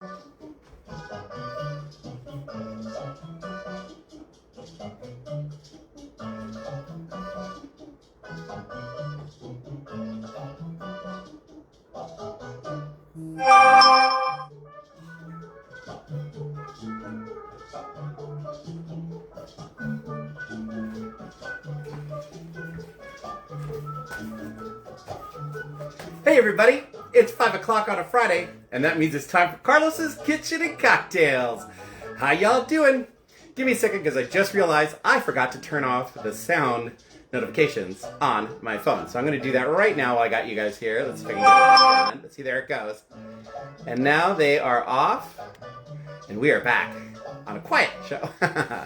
Hey everybody, it's 5 o'clock on a Friday, and that means it's time for Carlos's Kitchen and Cocktails. How y'all doing? Give me a second because I just realized I forgot to turn off the sound notifications on my phone. So I'm going to do that right now while I got you guys here. Let's see if I can get it done. Let's see, there it goes. And now they are off, and we are back on a quiet show. I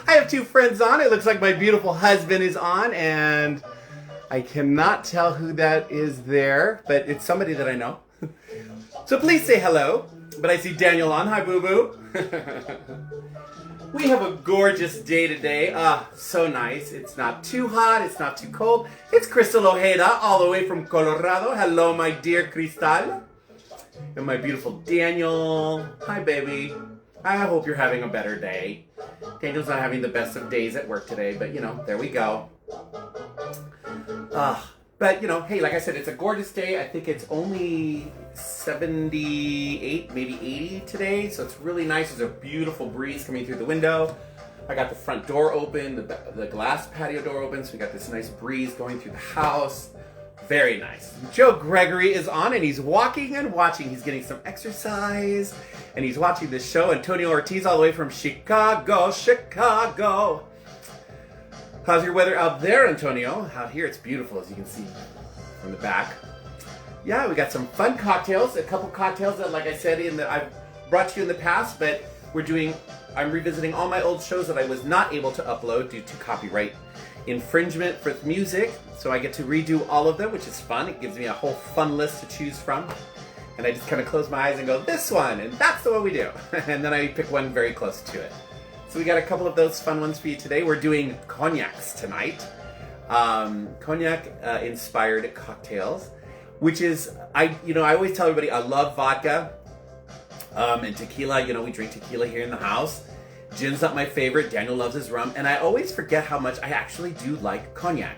have two friends on. It looks like my beautiful husband is on, and I cannot tell who that is there, but it's somebody that I know. So please say hello. But I see Daniel on. Hi, boo-boo. We have a gorgeous day today. So nice. It's not too hot. It's not too cold. It's Crystal Ojeda all the way from Colorado. Hello, my dear Cristal. And my beautiful Daniel. Hi, baby. I hope you're having a better day. Daniel's not having the best of days at work today, but, you know, there we go. But, you know, hey, like I said, it's a gorgeous day. I think it's only 78, maybe 80 today, so it's really nice. There's a beautiful breeze coming through the window. I got the front door open, the glass patio door open, so we got this nice breeze going through the house. Very nice. Joe Gregory is on, and he's walking and watching. He's getting some exercise, and he's watching this show. Antonio Ortiz all the way from Chicago. How's your weather out there, Antonio? Out here it's beautiful, as you can see from the back. Yeah, we got some fun cocktails. A couple cocktails that, like I said, I've brought to you in the past, but I'm revisiting all my old shows that I was not able to upload due to copyright infringement for music. So I get to redo all of them, which is fun. It gives me a whole fun list to choose from. And I just kind of close my eyes and go, this one, and that's the one we do. And then I pick one very close to it. So we got a couple of those fun ones for you today. We're doing cognacs tonight. Cognac-inspired cocktails, which is, I always tell everybody I love vodka and tequila. You know, we drink tequila here in the house. Gin's not my favorite. Daniel loves his rum. And I always forget how much I actually do like cognac.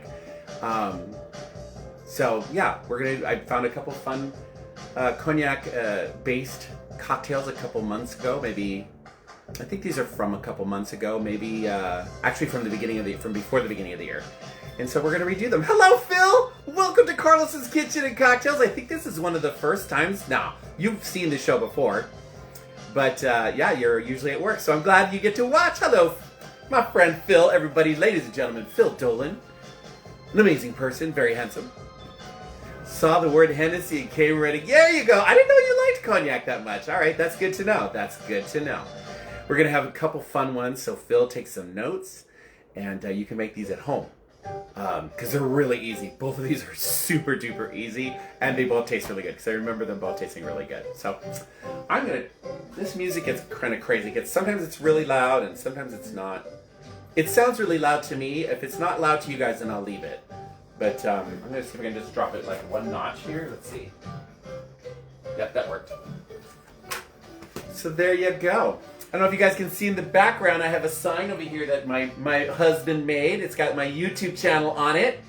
So yeah, I found a couple fun cognac-based cocktails a couple months ago, maybe. I think these are from a couple months ago, maybe actually from before the beginning of the year. And so we're going to redo them. Hello, Phil! Welcome to Carlos's Kitchen and Cocktails. I think this is one of the first times. Now, you've seen the show before, but yeah, you're usually at work, so I'm glad you get to watch. Hello, my friend Phil, everybody, ladies and gentlemen, Phil Dolan. An amazing person, very handsome. Saw the word Hennessy and came ready. There you go. I didn't know you liked cognac that much. All right, that's good to know. That's good to know. We're going to have a couple fun ones, so Phil takes some notes, and you can make these at home, because they're really easy. Both of these are super duper easy, and they both taste really good, because I remember them both tasting really good. So this music gets kind of crazy. Sometimes it's really loud, and sometimes it's not. It sounds really loud to me. If it's not loud to you guys, then I'll leave it. But I'm going to see if I can just drop it like one notch here. Let's see. Yep, that worked. So there you go. I don't know if you guys can see in the background, I have a sign over here that my husband made. It's got my YouTube channel on it.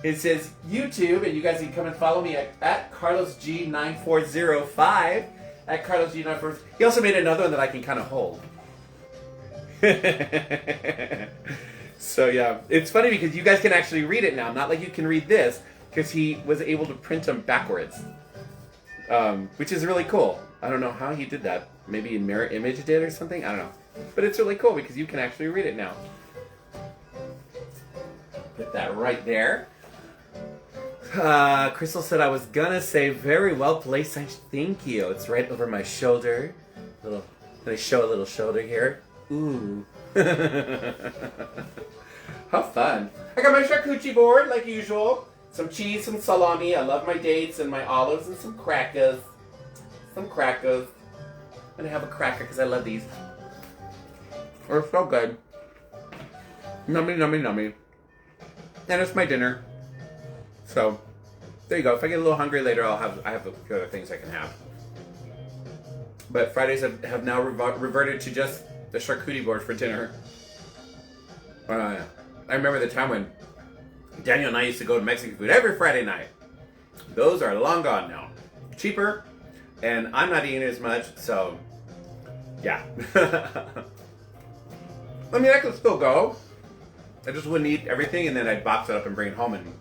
It says YouTube, and you guys can come and follow me at CarlosG9405. At CarlosG9405. He also made another one that I can kind of hold. So yeah, it's funny because you guys can actually read it now. Not like you can read this, because he was able to print them backwards. Which is really cool. I don't know how he did that. Maybe Mirror Image did or something? I don't know. But it's really cool because you can actually read it now. Put that right there. Crystal said I was gonna say very well placed. Thank you. It's right over my shoulder. Let me show a little shoulder here. Ooh. How fun. I got my charcuterie board like usual. Some cheese, some salami. I love my dates and my olives and some crackers. I'm gonna have a cracker because I love these. They're so good. Nummy, nummy, nummy. And it's my dinner. So, there you go. If I get a little hungry later, I have a few other things I can have. But Fridays have now reverted to just the charcuterie board for dinner. I remember the time when Daniel and I used to go to Mexican food every Friday night. Those are long gone now. Cheaper, and I'm not eating as much, so yeah. I mean, I could still go. I just wouldn't eat everything, and then I'd box it up and bring it home and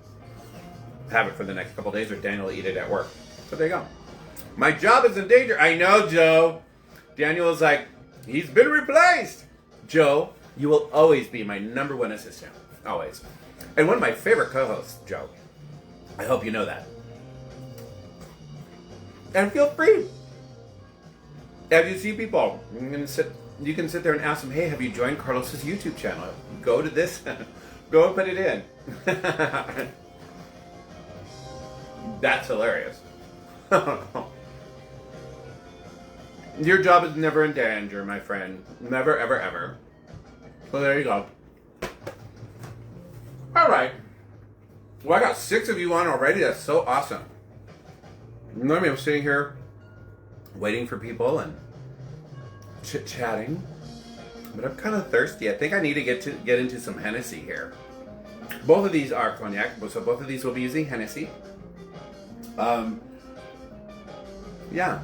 have it for the next couple days, or Daniel will eat it at work. So there you go. My job is in danger. I know, Joe. Daniel is like, he's been replaced. Joe, you will always be my #1 assistant. Always. And one of my favorite co-hosts, Joe. I hope you know that. And feel free. As you see people, you can sit there and ask them, hey, have you joined Carlos's YouTube channel? Go to this. Go and put it in. That's hilarious. Your job is never in danger, my friend. Never, ever, ever. So there you go. All right. Well, I got 6 of you on already. That's so awesome. Normally I'm sitting here waiting for people and chit-chatting. But I'm kind of thirsty. I think I need to get into some Hennessy here. Both of these are cognac, so both of these will be using Hennessy. Yeah.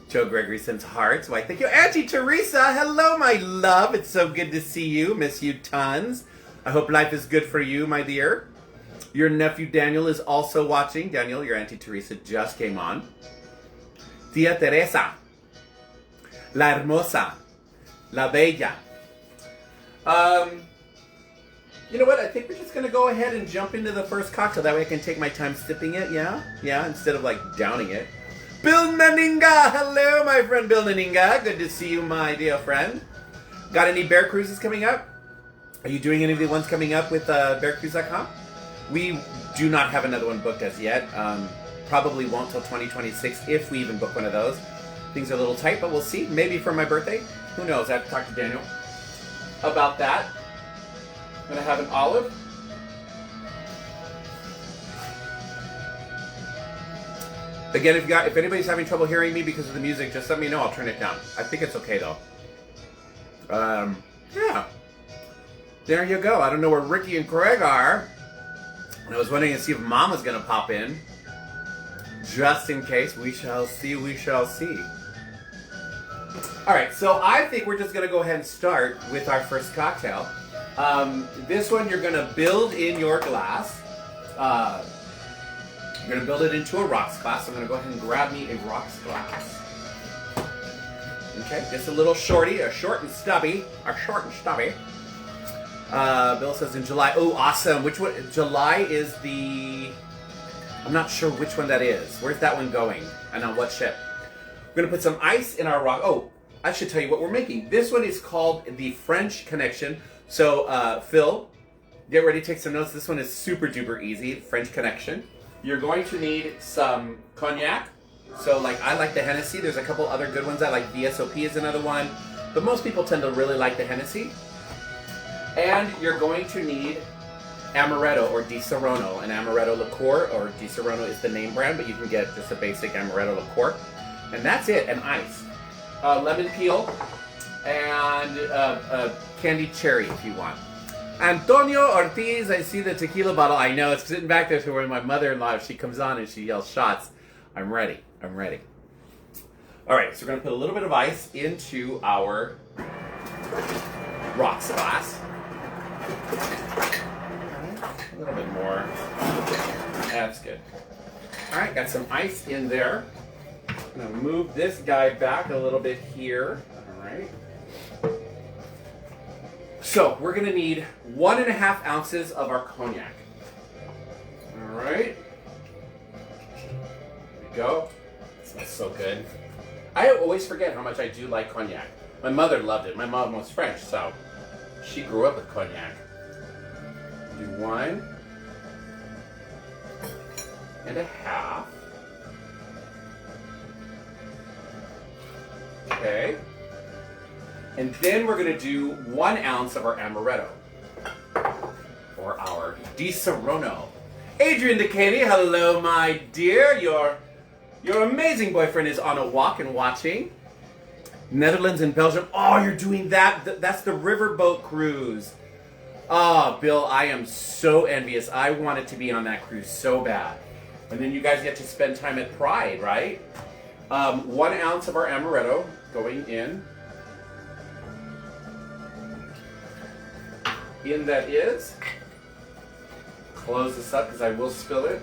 Joe Gregory sends hearts. Why, thank you. Auntie Teresa, hello, my love. It's so good to see you. Miss you tons. I hope life is good for you, my dear. Your nephew Daniel is also watching. Daniel, your Auntie Teresa just came on. Tia Teresa. La Hermosa. La Bella. You know what? I think we're just going to go ahead and jump into the first cocktail. That way I can take my time sipping it, yeah? Yeah, instead of like downing it. Bill Naninga! Hello, my friend Bill Naninga. Good to see you, my dear friend. Got any bear cruises coming up? Are you doing any of the ones coming up with bearcruise.com? We do not have another one booked as yet. Probably won't till 2026 if we even book one of those. Things are a little tight, but we'll see. Maybe for my birthday. Who knows? I have to talk to Daniel about that. I'm going to have an olive. Again, if anybody's having trouble hearing me because of the music, just let me know. I'll turn it down. I think it's okay, though. Yeah. There you go. I don't know where Ricky and Craig are. And I was wondering to see if Mom was going to pop in. Just in case. We shall see. We shall see. All right. So I think we're just going to go ahead and start with our first cocktail. This one you're going to build in your glass. You're going to build it into a rocks glass. So I'm going to go ahead and grab me a rocks glass. Okay, just a little shorty, a short and stubby. Bill says in July. Oh, awesome. Which one? July is the... I'm not sure which one that is. Where's that one going? And on what ship? We're going to put some ice in our rock. Oh, I should tell you what we're making. This one is called the French Connection. So, Phil, get ready to take some notes. This one is super duper easy. French Connection. You're going to need some cognac. So, like, I like the Hennessy. There's a couple other good ones. I like VSOP is another one. But most people tend to really like the Hennessy. And you're going to need Amaretto or Di Serono. An Amaretto liqueur, or Di Serono is the name brand, but you can get just a basic Amaretto liqueur. And that's it, and ice. Lemon peel, and candied cherry if you want. Antonio Ortiz, I see the tequila bottle. I know, it's sitting back there for when my mother-in-law, if she comes on and she yells shots. I'm ready. I'm ready. All right, so we're going to put a little bit of ice into our rocks glass. A little bit more. That's good. All right, got some ice in there. I'm going to move this guy back a little bit here. All right. So we're going to need 1.5 ounces of our cognac. All right. There we go. It smells so good. I always forget how much I do like cognac. My mother loved it. My mom was French, so she grew up with cognac. Do 1.5. Okay. And then we're going to do 1 ounce of our Amaretto. Or our Di Serono. Adrian DeCaney, hello, my dear. Your Your amazing boyfriend is on a walk and watching. Netherlands and Belgium. Oh, you're doing that. That's the riverboat cruise. Oh, Bill, I am so envious. I wanted to be on that cruise so bad. And then you guys get to spend time at Pride, right? 1 ounce of our amaretto going in. In that is. Close this up because I will spill it.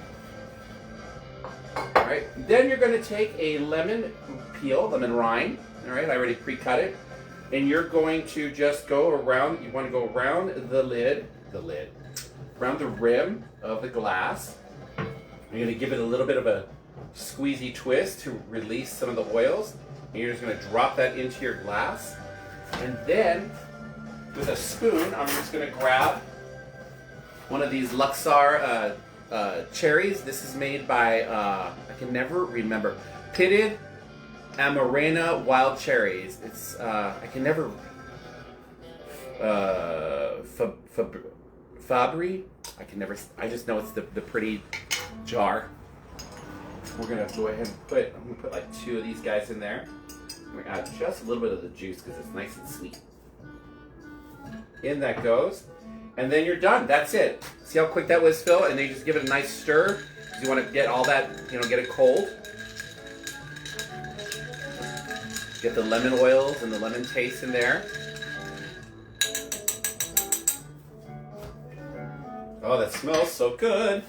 All right. Then you're going to take a lemon peel, lemon rind. All right. I already pre-cut it. And you're going to just go around. You want to go around the lid, around the rim of the glass. You're going to give it a little bit of a squeezy twist to release some of the oils. And you're just going to drop that into your glass. And then with a spoon, I'm just going to grab one of these Luxar cherries. This is made by, I can never remember, Pitted Amarena Wild Cherries. It's, I can never, Fabri? I can never, I just know it's the pretty jar. We're gonna go ahead and I'm gonna put like 2 of these guys in there. I'm gonna add just a little bit of the juice because it's nice and sweet. In that goes. And then you're done. That's it. See how quick that was, Phil? And then you just give it a nice stir. You want to get all that, get it cold. Get the lemon oils and the lemon taste in there. Oh, that smells so good.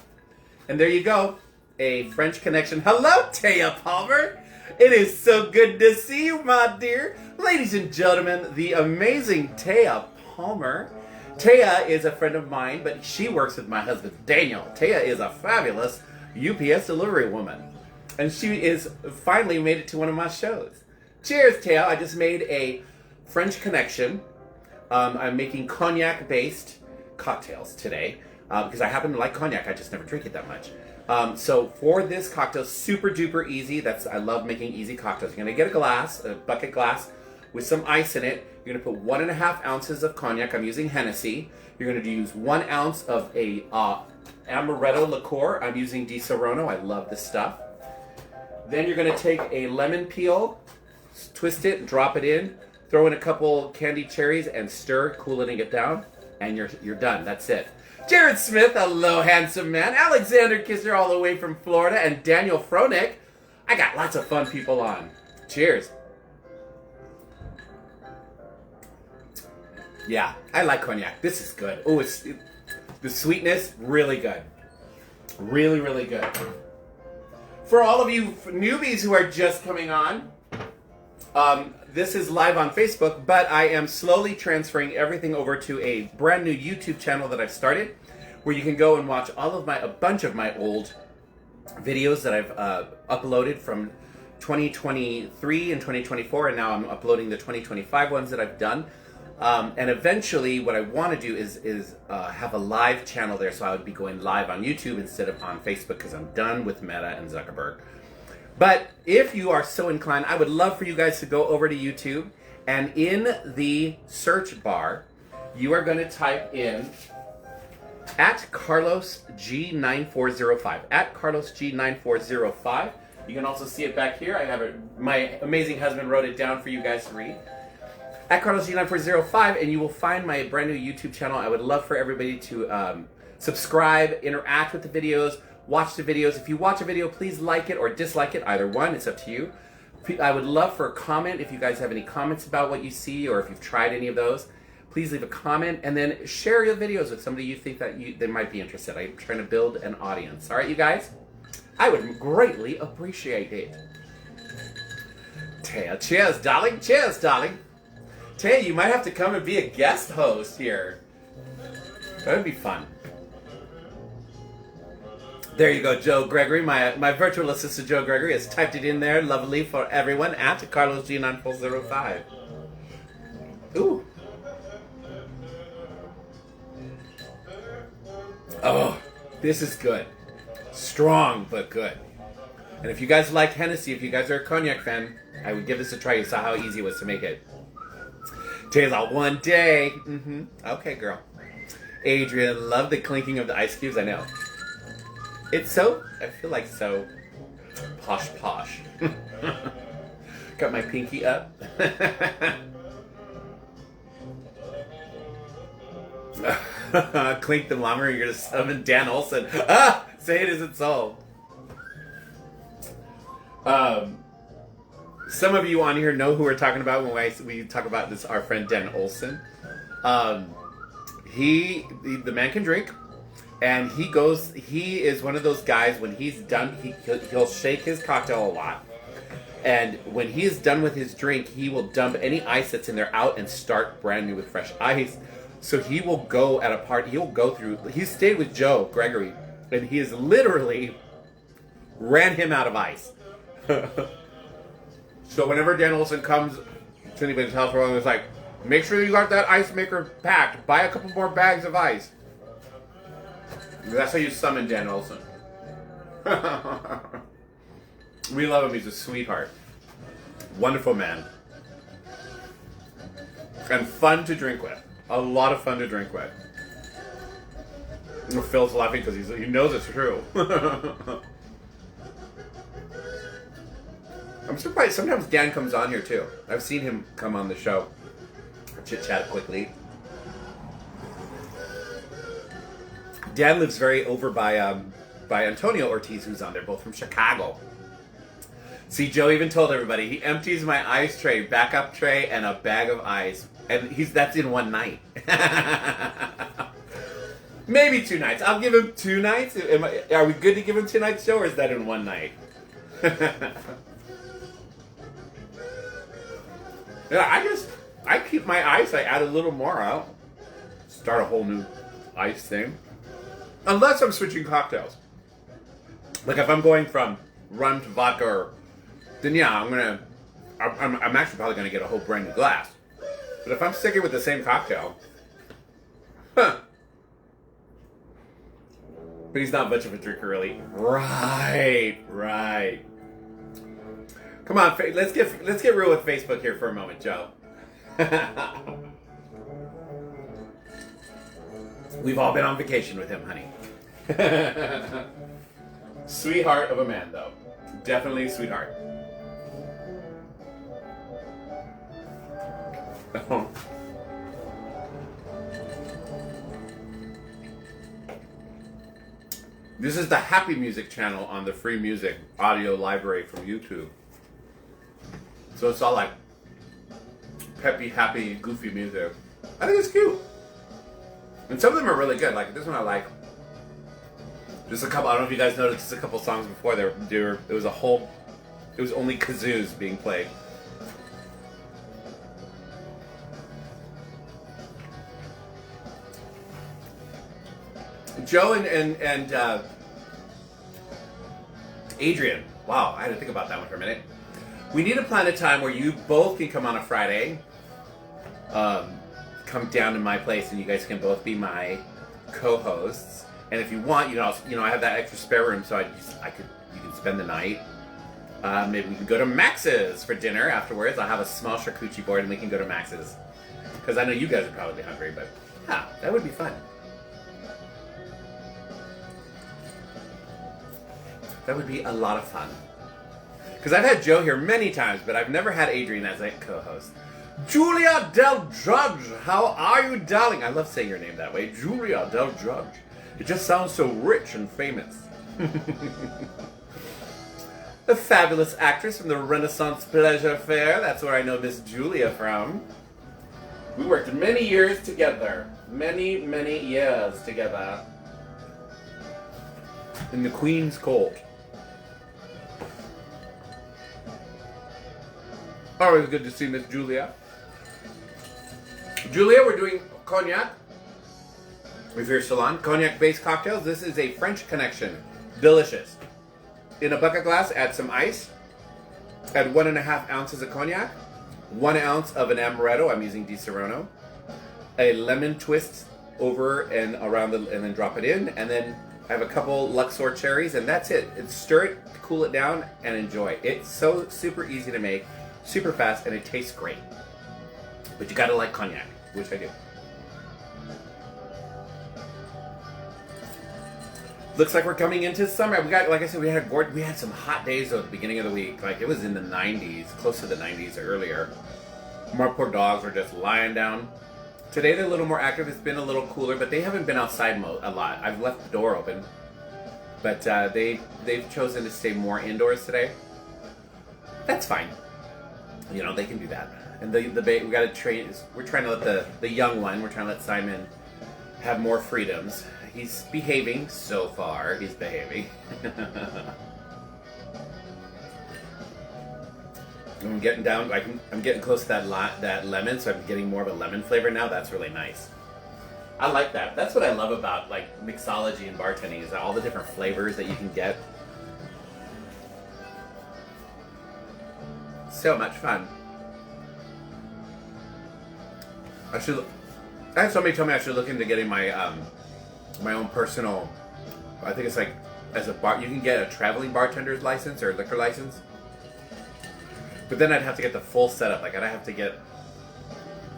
And there you go. A French connection. Hello, Taya Palmer. It is so good to see you, my dear. Ladies and gentlemen, the amazing Taya Palmer. Taya is a friend of mine, but she works with my husband, Daniel. Taya is a fabulous UPS delivery woman. And she is finally made it to one of my shows. Cheers, Taya. I just made a French connection. I'm making cognac-based cocktails today because I happen to like cognac. I just never drink it that much. So for this cocktail, super duper easy. I love making easy cocktails. You're going to get a glass, a bucket glass with some ice in it. You're going to put 1.5 ounces of cognac. I'm using Hennessy. You're going to use 1 ounce of a amaretto liqueur. I'm using Di Serono. I love this stuff. Then you're going to take a lemon peel, twist it, drop it in, throw in a couple candied cherries, and stir, cooling it down, and you're done. That's it. Jared Smith, hello, handsome man. Alexander Kisser, all the way from Florida, and Daniel Froenick. I got lots of fun people on. Cheers. Yeah, I like cognac. This is good. Oh, the sweetness, really good. Really, really good. For all of you newbies who are just coming on, this is live on Facebook, but I am slowly transferring everything over to a brand new YouTube channel that I've started, where you can go and watch a bunch of my old videos that I've uploaded from 2023 and 2024, and now I'm uploading the 2025 ones that I've done. And eventually what I want to do is have a live channel there, so I would be going live on YouTube instead of on Facebook because I'm done with Meta and Zuckerberg. But if you are so inclined, I would love for you guys to go over to YouTube, and in the search bar, you are going to type in @CarlosG9405. @CarlosG9405. You can also see it back here. I have it. My amazing husband wrote it down for you guys to read. @CarlosG9405, and you will find my brand new YouTube channel. I would love for everybody to subscribe, interact with the videos, watch the videos. If you watch a video, please like it or dislike it. Either one, it's up to you. I would love for a comment if you guys have any comments about what you see, or if you've tried any of those. Please leave a comment, and then share your videos with somebody you think that they might be interested. I'm trying to build an audience. All right, you guys? I would greatly appreciate it. Taya, cheers, darling. Cheers, darling. Taya, you might have to come and be a guest host here. That would be fun. There you go, Joe Gregory. My virtual assistant, Joe Gregory, has typed it in there lovely for everyone @CarlosG9405. Ooh. Oh, this is good. Strong, but good. And if you guys like Hennessy, if you guys are a cognac fan, I would give this a try. You saw how easy it was to make it. Taylor's out one day. Okay, girl. Adrian, love the clinking of the ice cubes. I know. It's so, I feel like so Posh posh. Got my pinky up. Clink the llama, you're gonna summon Dan Olson. Ah! Say it isn't so. Some of you on here know who we're talking about when we talk about this. Our friend Dan Olson. The man can drink, and he is one of those guys. When he's done, he'll shake his cocktail a lot, and when he is done with his drink, he will dump any ice that's in there out and start brand new with fresh ice. So he will go at a party. He'll go through. He stayed with Joe Gregory, and he has literally ran him out of ice. So whenever Dan Olson comes to anybody's house, we're always like, make sure you got that ice maker packed. Buy a couple more bags of ice. That's how you summon Dan Olson. We love him. He's a sweetheart. Wonderful man. And fun to drink with. A lot of fun to drink with. Phil's laughing because he knows it's true. I'm surprised. Sometimes Dan comes on here too. I've seen him come on the show. Chit chat quickly. Dan lives very over by Antonio Ortiz, who's on there, both from Chicago. See, Joe even told everybody he empties my ice tray, backup tray, and a bag of ice, and that's in one night. Maybe 2 nights. I'll give him 2 nights. Are we good to give him 2 nights, Joe, or is that in one night? Yeah, I keep my ice. I add a little more out. Start a whole new ice thing. Unless I'm switching cocktails. Like if I'm going from rum to vodka, then yeah, I'm actually probably gonna get a whole brand new glass. But if I'm sticking with the same cocktail, huh. But he's not much of a drinker, really. Right. Come on, let's get real with Facebook here for a moment, Joe. We've all been on vacation with him, honey. Sweetheart of a man, though. Definitely a sweetheart. This is the Happy Music channel on the free music audio library from YouTube. So it's all like peppy, happy, goofy music. I think it's cute. And some of them are really good. Like this one I like. Just a couple, I don't know if you guys noticed, just a couple songs before it was only kazoos being played. Joe and Adrian. Wow, I had to think about that one for a minute. We need to plan a time where you both can come on a Friday. Come down to my place and you guys can both be my co-hosts. And if you want, I have that extra spare room, so you can spend the night. Maybe we can go to Max's for dinner afterwards. I'll have a small charcuterie board and we can go to Max's. Because I know you guys are probably hungry, but yeah, that would be fun. That would be a lot of fun. Because I've had Joe here many times, but I've never had Adrian as a co-host. Julia Del Judge, how are you, darling? I love saying your name that way. Julia Del Judge. It just sounds so rich and famous. A fabulous actress from the Renaissance Pleasure Fair. That's where I know Miss Julia from. We worked many years together. Many, many years together. In the Queen's Court. Always good to see Miss Julia. Julia, we're doing cognac. If you're salon, cognac-based cocktails. This is a French connection. Delicious. In a bucket glass, add some ice. Add 1.5 ounces of cognac. 1 ounce of an amaretto. I'm using Di Serono. A lemon twist over and around, and then drop it in. And then I have a couple Luxor cherries, and that's it. And stir it, cool it down, and enjoy. It's so super easy to make, super fast, and it tastes great. But you gotta like cognac, which I do. Looks like we're coming into summer. We got, like I said, we had some hot days though at the beginning of the week. Like it was in the 90s, close to the 90s earlier. My poor dogs were just lying down. Today they're a little more active. It's been a little cooler, but they haven't been outside a lot. I've left the door open, but they've chosen to stay more indoors today. That's fine. You know, they can do that. And we got to train. We're trying to let the young one. We're trying to let Simon have more freedoms. He's behaving so far. He's behaving. I'm getting down. I'm getting close to that lemon, so I'm getting more of a lemon flavor now. That's really nice. I like that. That's what I love about like mixology and bartending is all the different flavors that you can get. So much fun. I had somebody tell me I should look into getting my my own personal. I think it's like as a bar. You can get a traveling bartender's license or liquor license. But then I'd have to get the full setup. Like I'd have to get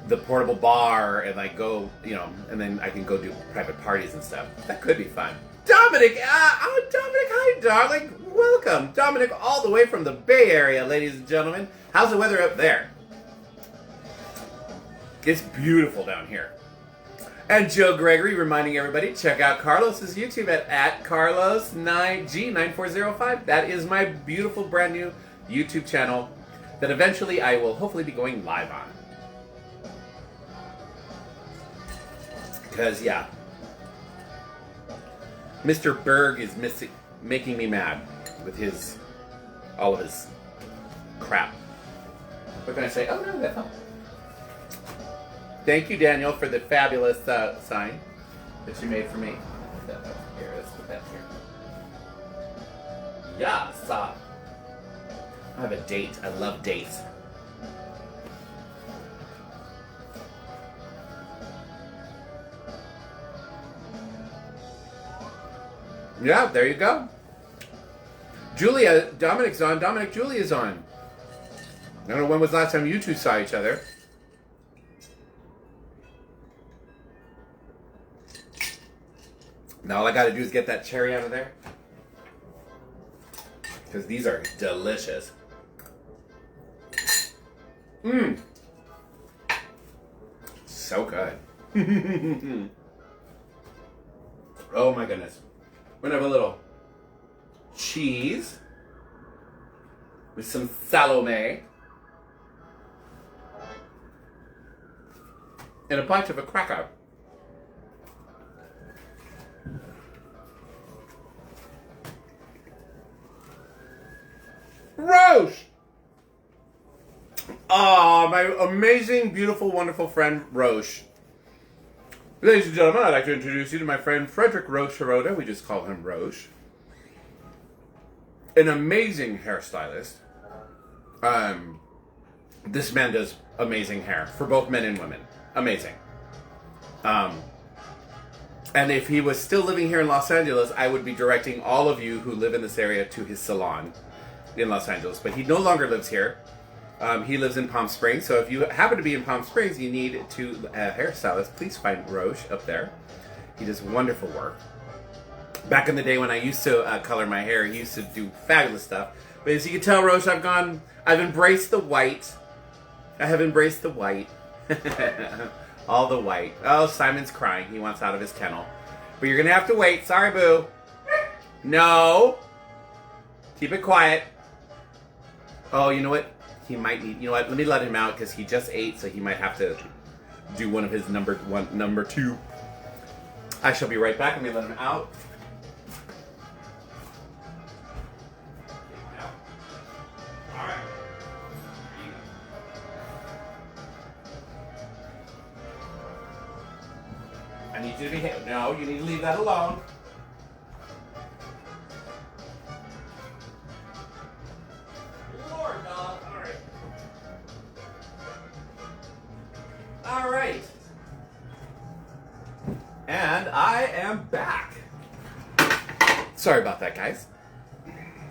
the portable bar and like go, you know, and then I can go do private parties and stuff. That could be fun. Dominic, Dominic, hi, darling. Welcome, Dominic, all the way from the Bay Area, ladies and gentlemen. How's the weather up there? It's beautiful down here. And Joe Gregory reminding everybody, check out Carlos's YouTube at Carlos9G9405. That is my beautiful brand new YouTube channel that eventually I will hopefully be going live on. Because, yeah, Mr. Berg is making me mad with all of his crap. What can I say? Oh, no, that's all. Thank you, Daniel, for the fabulous sign that you made for me. Here, let's put that here. Yes! I have a date. I love dates. Yeah, there you go. Julia, Dominic's on. Dominic, Julia's on. I don't know when was the last time you two saw each other. Now all I gotta do is get that cherry out of there. Because these are delicious. Mmm. So good. Oh my goodness. We're gonna have a little cheese with some salome and a bunch of a cracker. Roche! Ah, my amazing, beautiful, wonderful friend, Roche. Ladies and gentlemen, I'd like to introduce you to my friend Frederick Roche Hirota. We just call him Roche. An amazing hairstylist. This man does amazing hair for both men and women. Amazing. And if he was still living here in Los Angeles, I would be directing all of you who live in this area to his salon in Los Angeles. But he no longer lives here. He lives in Palm Springs, so if you happen to be in Palm Springs, you need to hairstylist, please find Roche up there. He does wonderful work. Back in the day when I used to color my hair, he used to do fabulous stuff. But as you can tell, Roche, I've embraced the white. I have embraced the white. All the white. Oh, Simon's crying. He wants out of his kennel. But you're going to have to wait. Sorry, boo. No. Keep it quiet. Oh, you know what? He might need, you know what, let me let him out because he just ate, so he might have to do one of his number two. I shall be right back. Let me let him out. All right. I need you to behave. No, you need to leave that alone. All right. And I am back. Sorry about that, guys.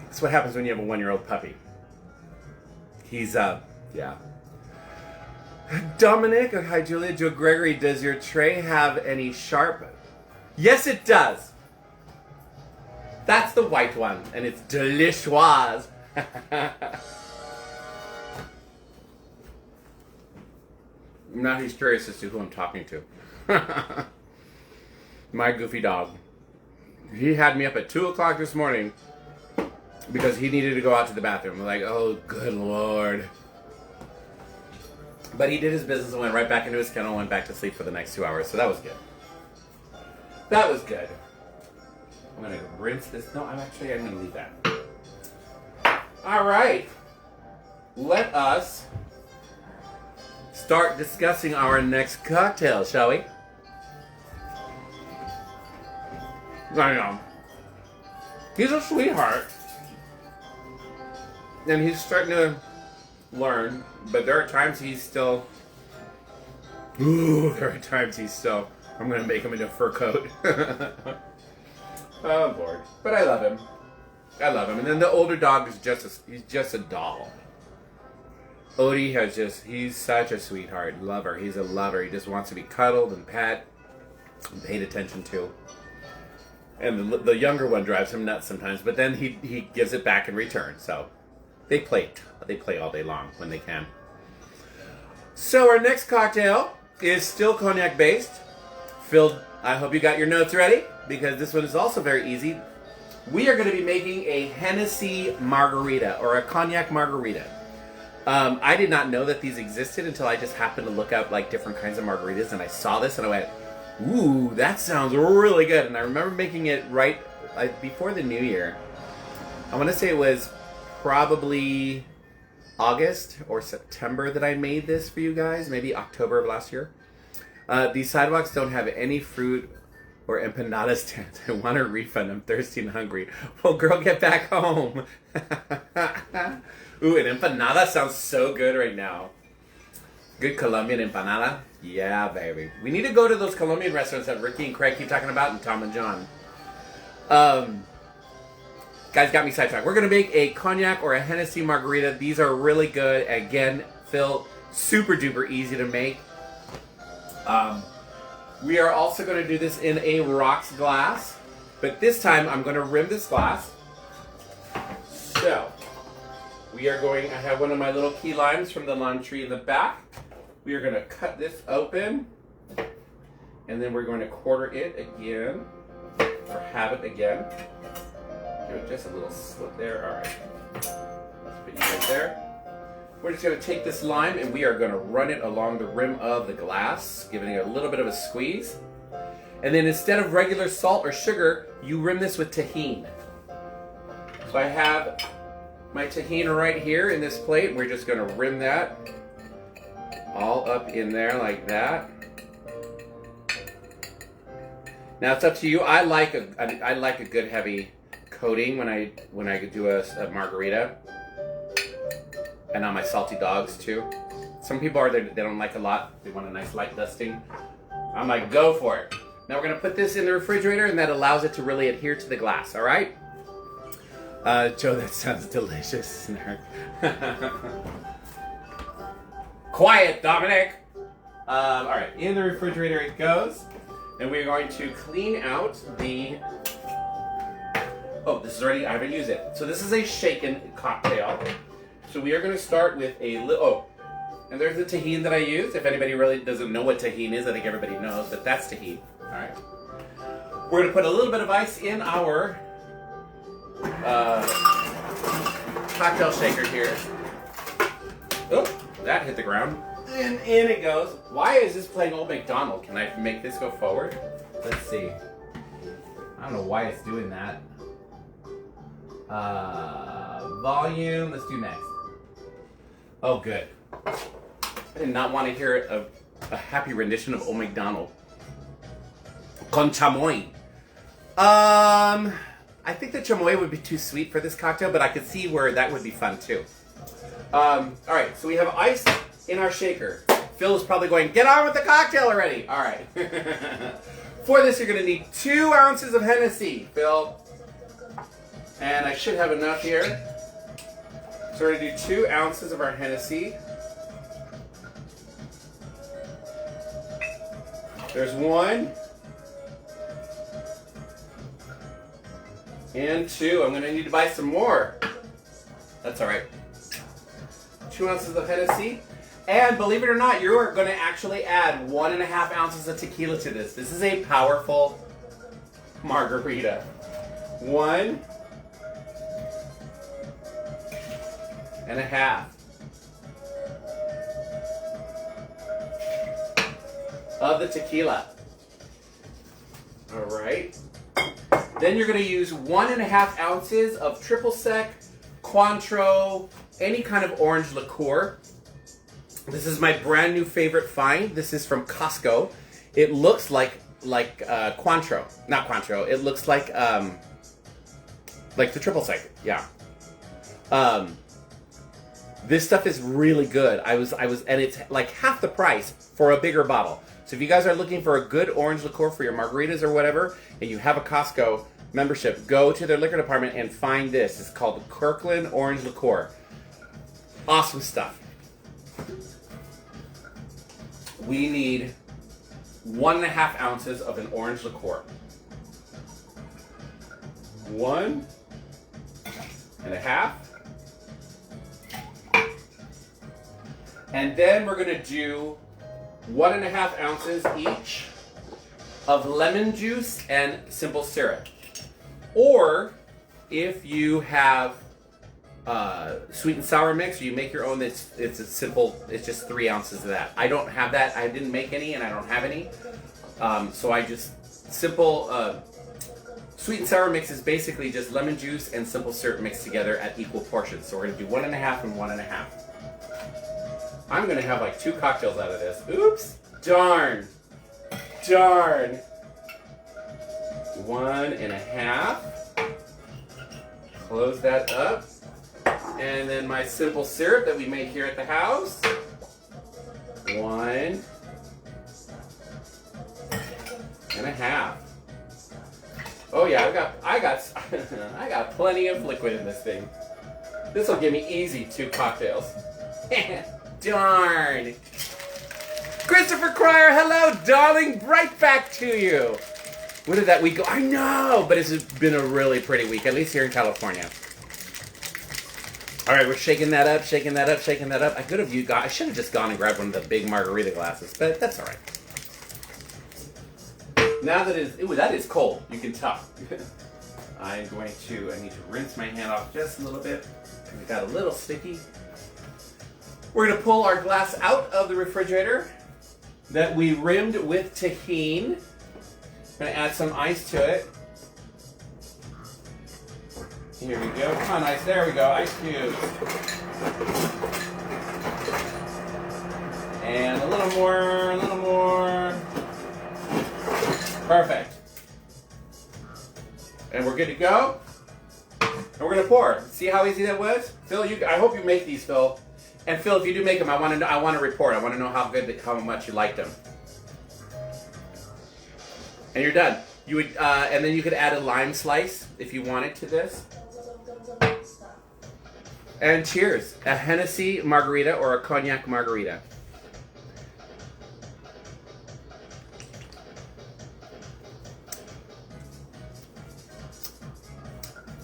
That's what happens when you have a 1-year-old puppy. He's, yeah. Dominic, hi Julia. Joe Gregory, does your tray have any sharp? Yes, it does. That's the white one, and it's delicious. Now he's curious as to who I'm talking to. My goofy dog. He had me up at 2 o'clock this morning because he needed to go out to the bathroom. I'm like, oh, good Lord. But he did his business and went right back into his kennel and went back to sleep for the next 2 hours. So that was good. That was good. I'm going to rinse this. No, I'm going to leave that. All right. Let us start discussing our next cocktail, shall we? I know. He's a sweetheart. And he's starting to learn, but there are times he's still... Ooh, there are times he's still... I'm going to make him into a fur coat. Oh, Lord. But I love him. I love him. And then the older dog is he's just a doll. Odie has he's such a sweetheart. Lover. He's a lover. He just wants to be cuddled and pet and paid attention to. And the younger one drives him nuts sometimes, but then he gives it back in return. So they play all day long when they can. So our next cocktail is still cognac based. Phil, I hope you got your notes ready because this one is also very easy. We are going to be making a Hennessy Margarita or a cognac margarita. I did not know that these existed until I just happened to look up like different kinds of margaritas, and I saw this and I went, ooh, that sounds really good. And I remember making it right before the new year. I want to say it was probably August or September that I made this for you guys. Maybe October of last year. These sidewalks don't have any fruit or empanada stands. I want a refund. I'm thirsty and hungry. Well, girl, get back home. Ooh, an empanada sounds so good right now. Good Colombian empanada? Yeah, baby. We need to go to those Colombian restaurants that Ricky and Craig keep talking about and Tom and John. Guys got me sidetracked. We're going to make a cognac or a Hennessy margarita. These are really good. Again, Phil, super duper easy to make. We are also going to do this in a rocks glass. But this time, I'm going to rim this glass. So, we are going, I have one of my little key limes from the lime tree in the back. We are going to cut this open, and then we're going to quarter it again, or have it again. Give it just a little slit there. All right. Let's put you right there. We're just going to take this lime, and we are going to run it along the rim of the glass, giving it a little bit of a squeeze. And then instead of regular salt or sugar, you rim this with tahini. So I have my tahini right here in this plate. We're just going to rim that all up in there like that. Now it's up to you. I like a good heavy coating when I do a margarita, and on my salty dogs too. Some people they don't like a lot. They want a nice light dusting. I'm like, go for it. Now we're gonna put this in the refrigerator, and that allows it to really adhere to the glass. All right. Joe, that sounds delicious. Quiet, Dominic. All right, in the refrigerator it goes, and we're going to clean out the. Oh, this is already. I haven't used it. So this is a shaken cocktail. So we are going to start with a little. Oh, and there's the tahini that I used. If anybody really doesn't know what tahini is, I think everybody knows that that's tahini. All right. We're going to put a little bit of ice in our cocktail shaker here. Oh, that hit the ground. And in it goes. Why is this playing Old MacDonald? Can I make this go forward? Let's see. I don't know why it's doing that. Volume. Let's do next. Oh, good. I did not want to hear a happy rendition of Old MacDonald. Con chamoy. I think the chamoy would be too sweet for this cocktail, but I could see where that would be fun too. All right, so we have ice in our shaker. Phil is probably going, get on with the cocktail already. All right. For this, you're going to need 2 ounces of Hennessy, Phil. And I should have enough here. So we're going to do 2 ounces of our Hennessy. There's 1. And 2. I'm gonna need to buy some more. That's all right. 2 ounces of Hennessy. And believe it or not, you are gonna actually add 1.5 ounces of tequila to this. This is a powerful margarita. 1.5 of the tequila. All right. Then you're going to use 1.5 ounces of triple sec, Cointreau, any kind of orange liqueur. This is my brand new favorite find. This is from Costco. It looks like Cointreau, not Cointreau. It looks like the triple sec. Yeah. This stuff is really good. And it's like half the price for a bigger bottle. So if you guys are looking for a good orange liqueur for your margaritas or whatever, and you have a Costco membership, go to their liquor department and find this. It's called the Kirkland Orange Liqueur. Awesome stuff. We need 1.5 ounces of an orange liqueur. 1.5. And then we're going to do 1.5 ounces each of lemon juice and simple syrup. Or if you have sweet and sour mix, or you make your own, it's a simple, it's just 3 ounces of that. I don't have that. I didn't make any and I don't have any. So I just, simple sweet and sour mix is basically just lemon juice and simple syrup mixed together at equal portions. So we're going to do 1.5 and 1.5. I'm going to have like 2 cocktails out of this. Oops. Darn. 1.5. Close that up. And then my simple syrup that we make here at the house. 1.5. Oh yeah, I got plenty of liquid in this thing. This will give me easy 2 cocktails. Darn. Christopher Cryer, hello, darling. Right back to you. What did that week go? I know, but it's been a really pretty week, at least here in California. All right, we're shaking that up, shaking that up, shaking that up. I should have just gone and grabbed one of the big margarita glasses, but that's all right. Now that that is cold, you can tell. I need to rinse my hand off just a little bit. It got a little sticky. We're gonna pull our glass out of the refrigerator that we rimmed with tahini. I'm gonna add some ice to it. Here we go. Come on, ice. There we go. Ice cubes. And a little more, a little more. Perfect. And we're good to go. And we're gonna pour. See how easy that was? Phil, I hope you make these, Phil. And Phil, if you do make them, I want to report. I want to know how much you liked them. And you're done. You would, and then you could add a lime slice if you wanted to this. And cheers, a Hennessy Margarita or a Cognac Margarita.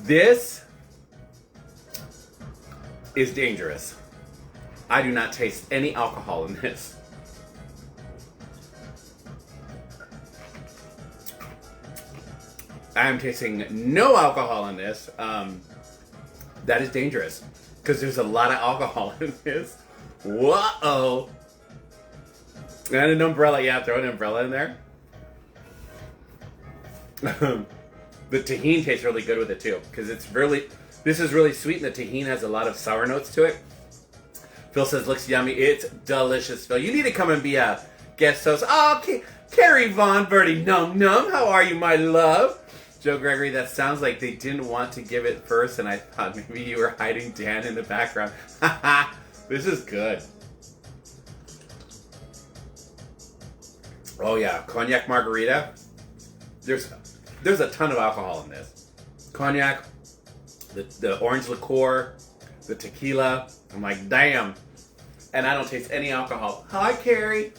This is dangerous. I do not taste any alcohol in this. I am tasting no alcohol in this. That is dangerous because there's a lot of alcohol in this. Whoa! And an umbrella. Yeah, throw an umbrella in there. The tahini tastes really good with it too because this is really sweet and the tahini has a lot of sour notes to it. Phil says, looks yummy. It's delicious, Phil. You need to come and be a guest host. Oh, Carrie Von Birdie, num num. How are you, my love? Joe Gregory, that sounds like they didn't want to give it first, and I thought maybe you were hiding Dan in the background. Haha, this is good. Oh yeah, Cognac Margarita. There's a ton of alcohol in this. Cognac, the orange liqueur, the tequila. I'm like, damn. And I don't taste any alcohol. Hi, Carrie.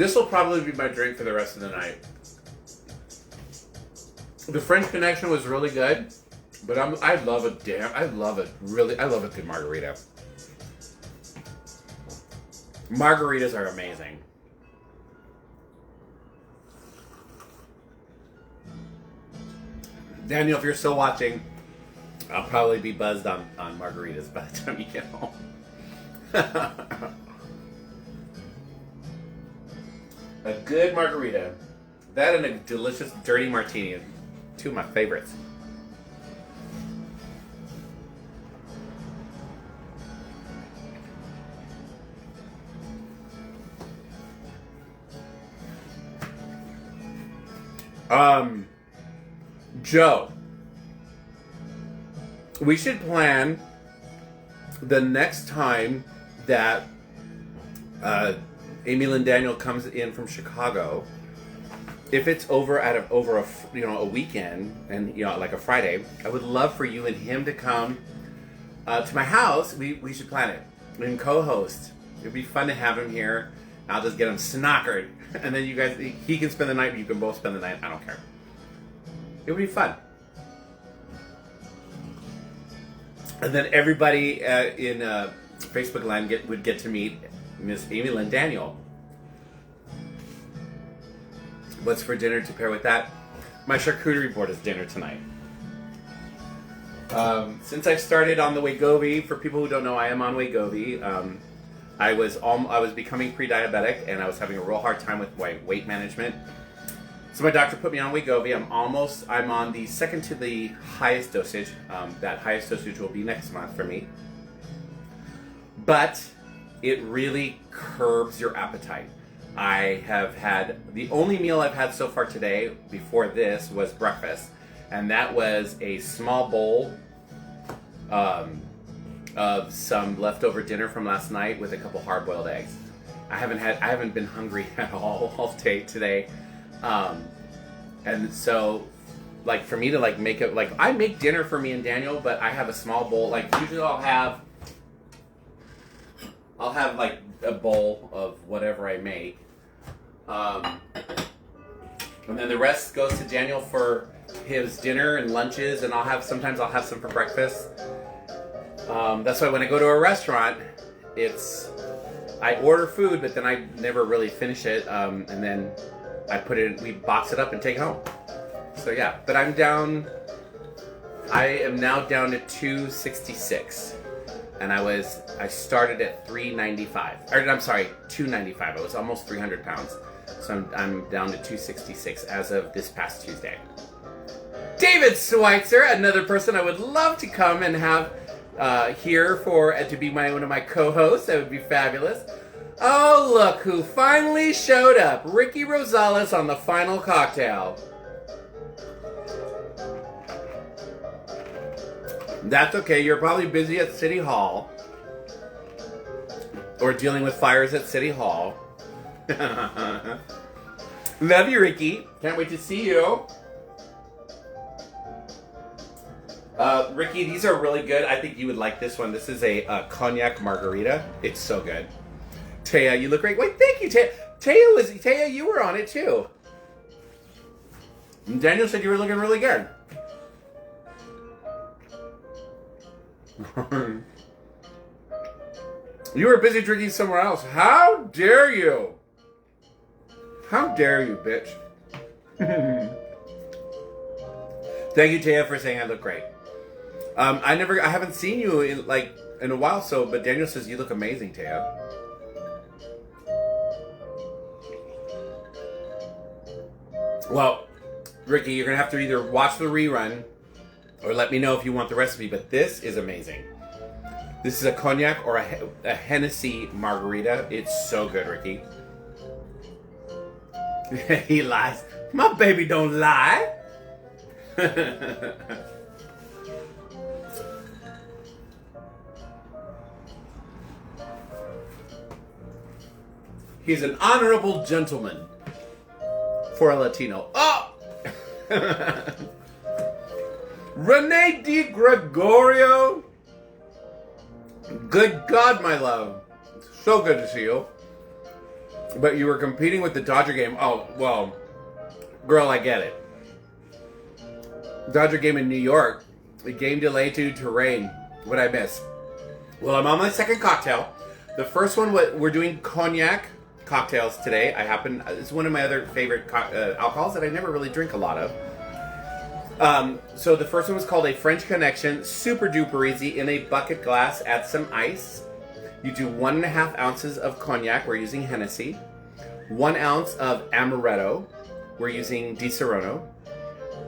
This will probably be my drink for the rest of the night. The French Connection was really good, but I love a good margarita. Margaritas are amazing. Daniel, if you're still watching, I'll probably be buzzed on margaritas by the time you get home. A good margarita. That and a delicious dirty martini. Two of my favorites. Joe, we should plan the next time that Amy Lynn Daniel comes in from Chicago. If it's over a weekend and like a Friday, I would love for you and him to come to my house. We should plan it and co-host. It'd be fun to have him here. I'll just get him snockered, and then you guys, he can spend the night. You can both spend the night. I don't care. It would be fun. And then everybody in Facebook land would get to meet Miss Amy Lynn Daniel. What's for dinner to pair with that? My charcuterie board is dinner tonight. Since I started on the Wegovy, for people who don't know, I am on Wegovy. I was becoming pre-diabetic, and I was having a real hard time with my weight management. So my doctor put me on Wegovy. I'm on the second to the highest dosage. That highest dosage will be next month for me. But it really curbs your appetite. I have had, the only meal I've had so far today before this was breakfast. And that was a small bowl of some leftover dinner from last night with a couple hard-boiled eggs. I haven't been hungry at all day today. And so, like, for me to make it, I make dinner for me and Daniel, but I have a small bowl. Like, usually I'll have like a bowl of whatever I make. And then the rest goes to Daniel for his dinner and lunches, and sometimes I'll have some for breakfast. That's why when I go to a restaurant, I order food, but then I never really finish it, and then we box it up and take it home. So yeah, but I am now down to 266, and I started at 395, or I'm sorry, 295. I was almost 300 pounds, so I'm down to 266 as of this past Tuesday. David Schweitzer, another person I would love to come and have here to be one of my co-hosts. That would be fabulous. Oh, look who finally showed up. Ricky Rosales on the final cocktail. That's okay. You're probably busy at City Hall. Or dealing with fires at City Hall. Love you, Ricky. Can't wait to see you. Ricky, these are really good. I think you would like this one. This is a cognac margarita. It's so good. Taya, you look great. Wait, thank you, Taya. Taya, you were on it too. And Daniel said you were looking really good. You were busy drinking somewhere else. How dare you? How dare you, bitch? Thank you, Taya, for saying I look great. I haven't seen you in a while, but Daniel says you look amazing, Taya. Well, Ricky, you're gonna have to either watch the rerun or let me know if you want the recipe, but this is amazing. This is a cognac or a Hennessy Margarita. It's so good, Ricky. He lies. My baby don't lie. He's an honorable gentleman for a Latino. Oh! Rene Di Gregorio. Good God, my love. So good to see you. But you were competing with the Dodger game. Oh, well, girl, I get it. Dodger game in New York. The game delayed due to rain. What'd I miss? Well, I'm on my second cocktail. The first one, we're doing cognac cocktails today. It's one of my other favorite alcohols that I never really drink a lot of. So the first one was called a French Connection. Super duper easy. In a bucket glass, add some ice. You do 1.5 ounces of cognac. We're using Hennessy. 1 ounce of amaretto. We're using Di Serono.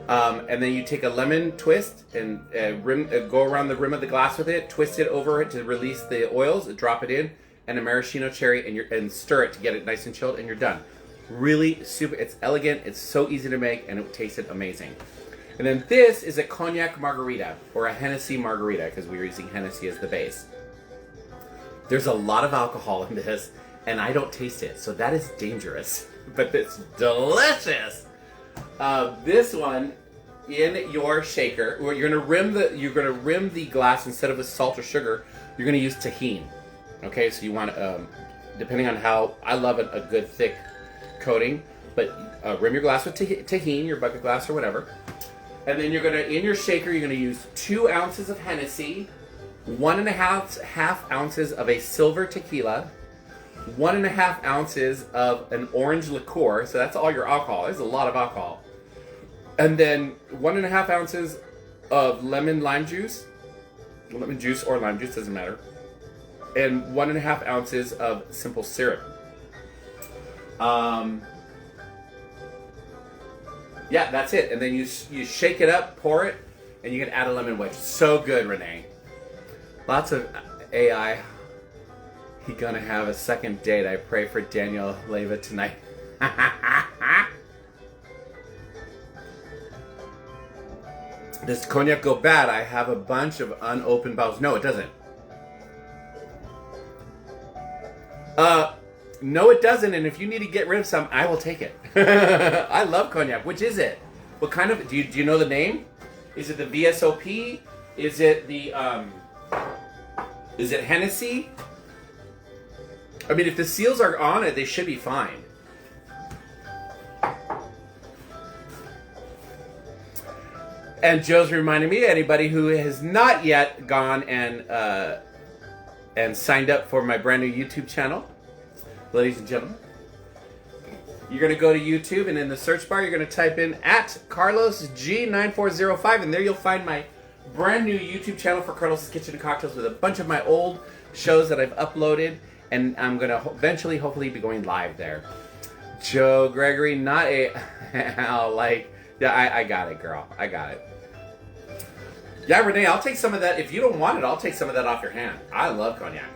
And then you take a lemon twist and go around the rim of the glass with it, twist it over it to release the oils, drop it in, and a maraschino cherry, and stir it to get it nice and chilled, and you're done. Really super. It's elegant. It's so easy to make, and it tasted amazing. And then this is a cognac margarita, or a Hennessy Margarita, because we were using Hennessy as the base. There's a lot of alcohol in this, and I don't taste it, so that is dangerous. But it's delicious. This one, in your shaker, where you're gonna rim the glass instead of with salt or sugar. You're gonna use tahini. Okay, so you want, depending on how I love it, a good thick coating, but rim your glass with tahini, your bucket glass or whatever. And then in your shaker, you're gonna use 2 ounces of Hennessy, 1.5 ounces of a silver tequila, 1.5 ounces of an orange liqueur. So that's all your alcohol. There's a lot of alcohol. And then 1.5 ounces of lemon juice or lime juice, doesn't matter. And 1.5 ounces of simple syrup. Yeah, that's it. And then you shake it up, pour it, and you can add a lemon wedge. So good, Renee. Lots of AI. He gonna have a second date. I pray for Daniel Leva tonight. Does cognac go bad? I have a bunch of unopened bottles. No, it doesn't. No, it doesn't. And if you need to get rid of some, I will take it. I love cognac. Which is it? What kind of? Do you know the name? Is it the VSOP? Is it the Is it Hennessy? I mean, if the seals are on it, they should be fine. And Joe's reminding me, anybody who has not yet gone and signed up for my brand new YouTube channel, ladies and gentlemen, you're going to go to YouTube, and in the search bar, you're going to type in @CarlosG9405, and there you'll find my brand new YouTube channel for Carlos's Kitchen and Cocktails with a bunch of my old shows that I've uploaded, and I'm going to eventually, hopefully, be going live there. Joe Gregory, not a... yeah, I got it, girl. I got it. Yeah, Renee, I'll take some of that. If you don't want it, I'll take some of that off your hand. I love cognac.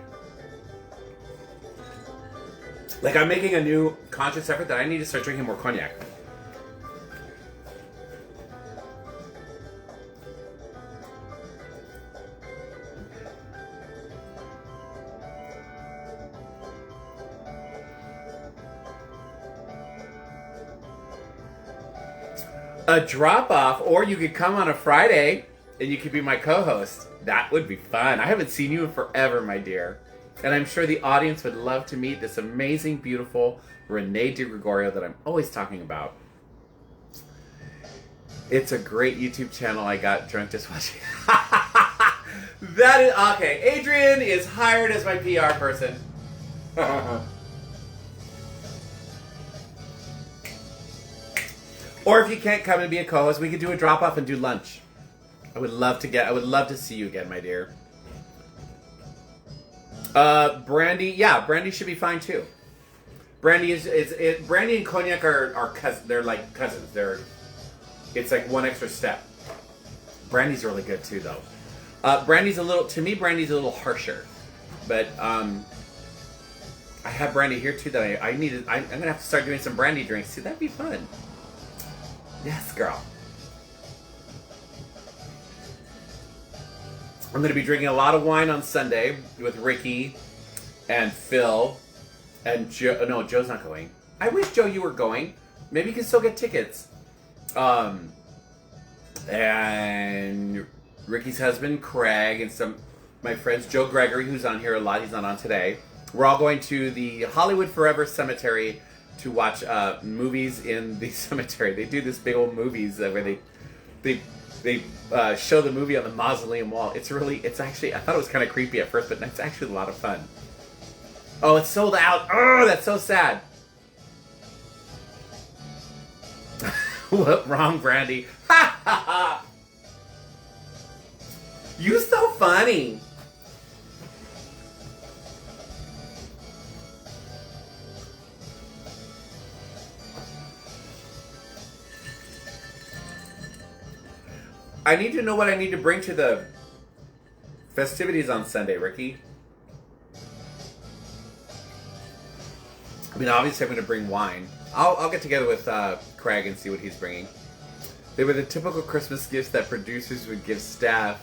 Like, I'm making a new conscious effort that I need to start drinking more cognac. A drop-off, or you could come on a Friday and you could be my co-host. That would be fun. I haven't seen you in forever, my dear. And I'm sure the audience would love to meet this amazing, beautiful Renee DiGregorio that I'm always talking about. It's a great YouTube channel. I got drunk just watching. That is, okay, Adrian is hired as my PR person. Or if you can't come and be a co-host, we could do a drop-off and do lunch. I would love to see you again, my dear. Brandy, yeah, Brandy should be fine too. Brandy Brandy and cognac are cousins. They're like cousins. It's like one extra step. Brandy's really good too, though. Brandy's a little harsher, but I have Brandy here too that I'm gonna have to start doing some Brandy drinks too. That'd be fun. Yes, girl. I'm going to be drinking a lot of wine on Sunday with Ricky and Phil and Joe. No, Joe's not going. I wish, Joe, you were going. Maybe you can still get tickets. And Ricky's husband, Craig, and some my friends, Joe Gregory, who's on here a lot. He's not on today. We're all going to the Hollywood Forever Cemetery to watch movies in the cemetery. They do this big old movies where they show the movie on the mausoleum wall. It's actually, I thought it was kind of creepy at first, but it's actually a lot of fun. Oh, it's sold out. Oh, that's so sad. What? Wrong, Brandy. Ha ha ha. You so funny. I need to know what I need to bring to the festivities on Sunday, Ricky. I mean, obviously I'm going to bring wine. I'll get together with Craig and see what he's bringing. They were the typical Christmas gifts that producers would give staff.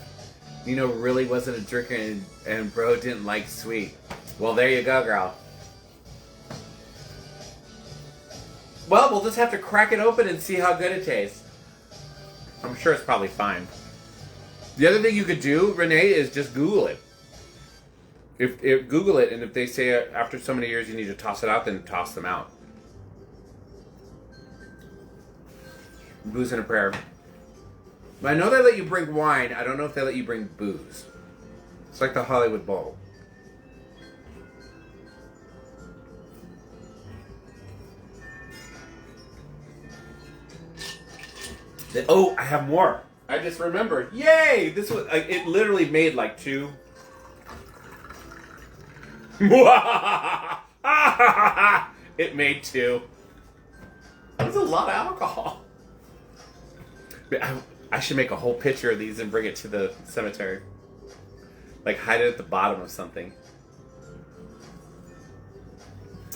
Nino really wasn't a drinker and bro didn't like sweet. Well, there you go, girl. Well, we'll just have to crack it open and see how good it tastes. I'm sure it's probably fine. The other thing you could do, Renee, is just Google it. If Google it, and if they say after so many years you need to toss it out, then toss them out. Booze and a prayer. But I know they let you bring wine. I don't know if they let you bring booze. It's like the Hollywood Bowl. Oh, I have more. I just remembered. Yay! This was it. Literally made like 2. It made 2. That was a lot of alcohol. I should make a whole picture of these and bring it to the cemetery. Like hide it at the bottom of something.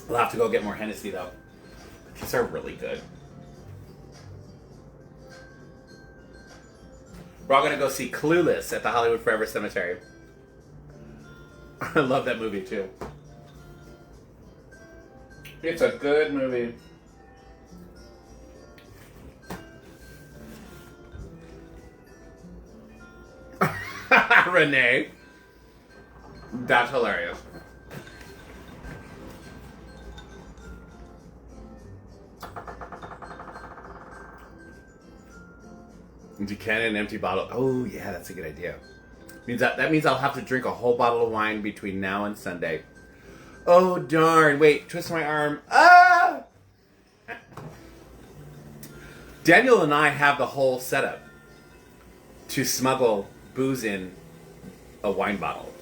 We'll have to go get more Hennessy though. These are really good. We're all going to go see Clueless at the Hollywood Forever Cemetery. I love that movie too. It's a good movie. Renee. That's hilarious. Decanted an empty bottle. Oh yeah, that's a good idea. That means I'll have to drink a whole bottle of wine between now and Sunday. Oh darn! Wait, twist my arm. Ah! Daniel and I have the whole setup to smuggle booze in a wine bottle.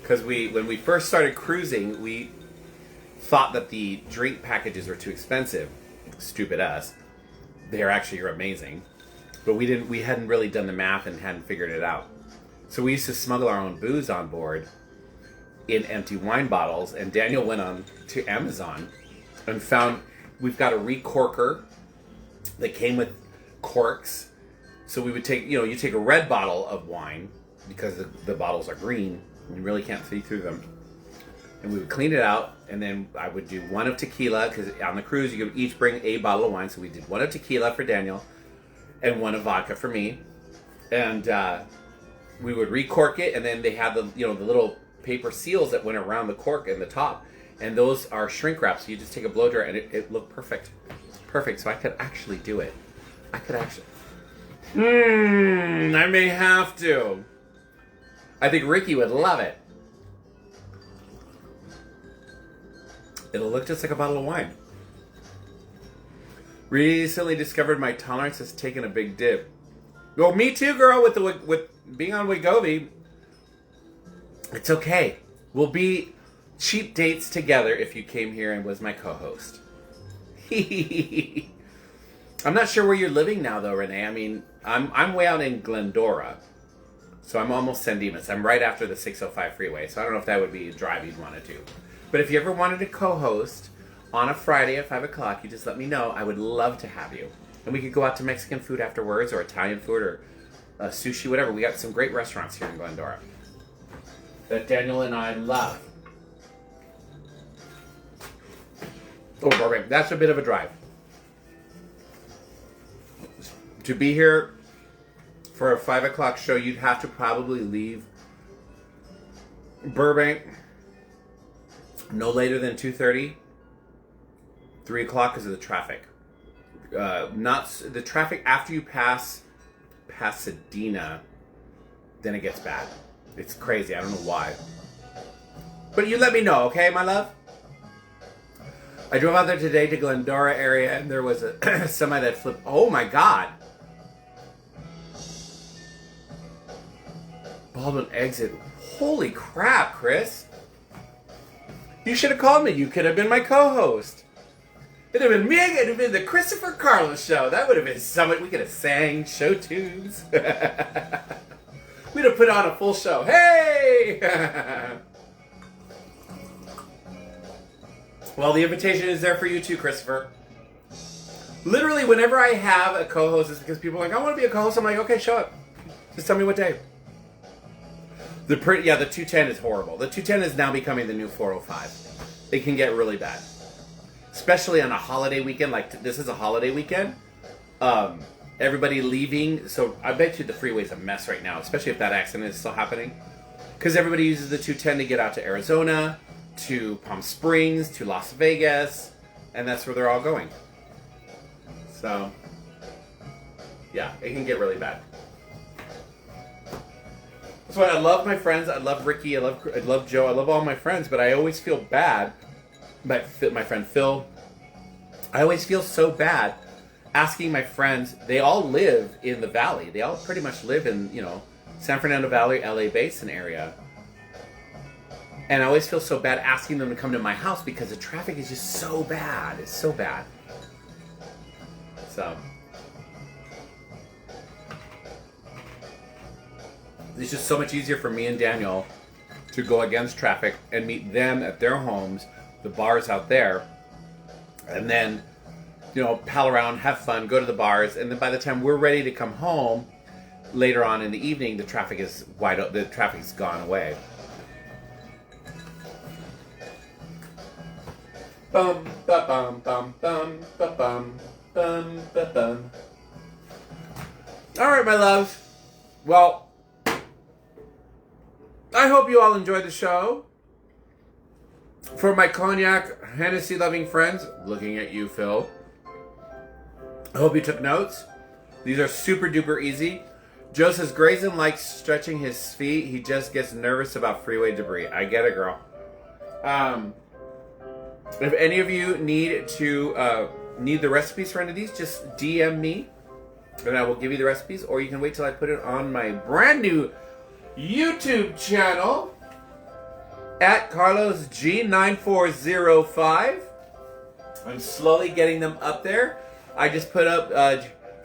Because when we first started cruising, we thought that the drink packages were too expensive. Stupid us. They're actually amazing. But we hadn't really done the math and hadn't figured it out. So we used to smuggle our own booze on board in empty wine bottles. And Daniel went on to Amazon and found we've got a recorker that came with corks. So we would take, you take a red bottle of wine because the bottles are green and you really can't see through them. And we would clean it out, and then I would do one of tequila, because on the cruise you could each bring a bottle of wine. So we did one of tequila for Daniel and one of vodka for me. And we would recork it, and then they had the little paper seals that went around the cork and the top. And those are shrink wrap, so you just take a blow dryer and it looked perfect. Perfect, so I could actually do it. I may have to. I think Ricky would love it. It'll look just like a bottle of wine. Recently discovered my tolerance has taken a big dip. Well, me too, girl, with being on Wegovy. It's okay. We'll be cheap dates together if you came here and was my co-host. I'm not sure where you're living now, though, Renee. I mean, I'm way out in Glendora, so I'm almost San Dimas. I'm right after the 605 freeway, so I don't know if that would be a drive you'd want to do. But if you ever wanted to co-host on a Friday at 5 o'clock, you just let me know. I would love to have you. And we could go out to Mexican food afterwards, or Italian food, or sushi, whatever. We got some great restaurants here in Glendora that Daniel and I love. Oh, Burbank. That's a bit of a drive. To be here for a 5 o'clock show, you'd have to probably leave Burbank No later than 2:30, 3 o'clock because of the traffic. Not the traffic after you pass Pasadena, then it gets bad. It's crazy. I don't know why. But you let me know, okay, my love? I drove out there today to Glendora area, and there was a semi that flipped. Oh my God! Baldwin exit. Holy crap, Chris! You should have called me. You could have been my co-host. It'd have been me. It'd have been the Christopher Carlos show. That would have been something. We could have sang show tunes. We'd have put on a full show. Hey! Well, the invitation is there for you too, Christopher. Literally, whenever I have a co-host, it's because people are like, I want to be a co-host. I'm like, okay, show up. Just tell me what day. The 210 is horrible. The 210 is now becoming the new 405. It can get really bad. Especially on a holiday weekend, like this is a holiday weekend. Everybody leaving, so I bet you the freeway's a mess right now, especially if that accident is still happening. Because everybody uses the 210 to get out to Arizona, to Palm Springs, to Las Vegas, and that's where they're all going. So, yeah, it can get really bad. That's why I love my friends. I love Ricky. I love Joe. I love all my friends, but I always feel bad. My friend Phil. I always feel so bad asking my friends. They all live in the Valley. They all pretty much live in, San Fernando Valley, LA Basin area. And I always feel so bad asking them to come to my house because the traffic is just so bad. It's so bad. So it's just so much easier for me and Daniel to go against traffic and meet them at their homes, the bars out there, and then, pal around, have fun, go to the bars, and then by the time we're ready to come home later on in the evening, the traffic is the traffic's gone away. Bum ba bum bum bum ba bum bum ba bum. All right, my loves. Well, I hope you all enjoyed the show. For my cognac Hennessy loving friends, looking at you, Phil. I hope you took notes. These are super duper easy. Joe says Grayson likes stretching his feet. He just gets nervous about freeway debris. I get it, girl. If any of you need the recipes for any of these, just DM me, and I will give you the recipes. Or you can wait till I put it on my brand new YouTube channel at Carlos G9405. I'm slowly getting them up there. I just put up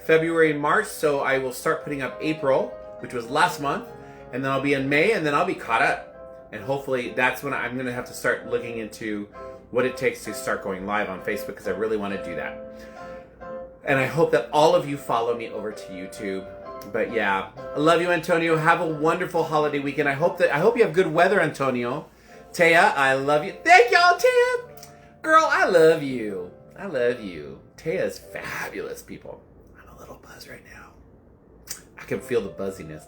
February and March, so I will start putting up April, which was last month, and then I'll be in May, and then I'll be caught up. And hopefully that's when I'm going to have to start looking into what it takes to start going live on Facebook, because I really want to do that. And I hope that all of you follow me over to YouTube. But yeah, I love you, Antonio. Have a wonderful holiday weekend. I hope you have good weather, Antonio. Taya, I love you. Thank y'all, Taya. Girl, I love you. I love you. Taya is fabulous, people. I'm a little buzzed right now. I can feel the buzziness.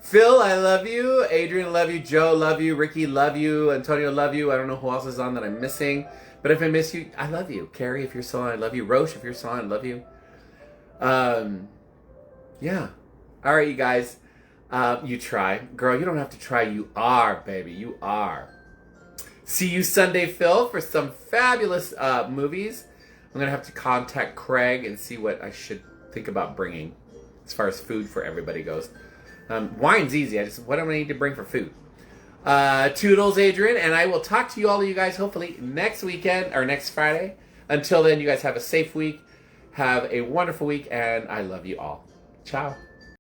Phil, I love you. Adrian, love you. Joe, love you. Ricky, love you. Antonio, love you. I don't know who else is on that I'm missing. But if I miss you, I love you. Carrie, if you're still on, I love you. Roche, if you're still on, I love you. Yeah. All right, you guys. You try. Girl, you don't have to try. You are, baby. You are. See you Sunday, Phil, for some fabulous movies. I'm going to have to contact Craig and see what I should think about bringing as far as food for everybody goes. Wine's easy. What do I need to bring for food? Toodles, Adrian, and I will talk to all of you guys hopefully next weekend or next Friday. Until then, you guys have a safe week. Have a wonderful week, and I love you all. Ciao.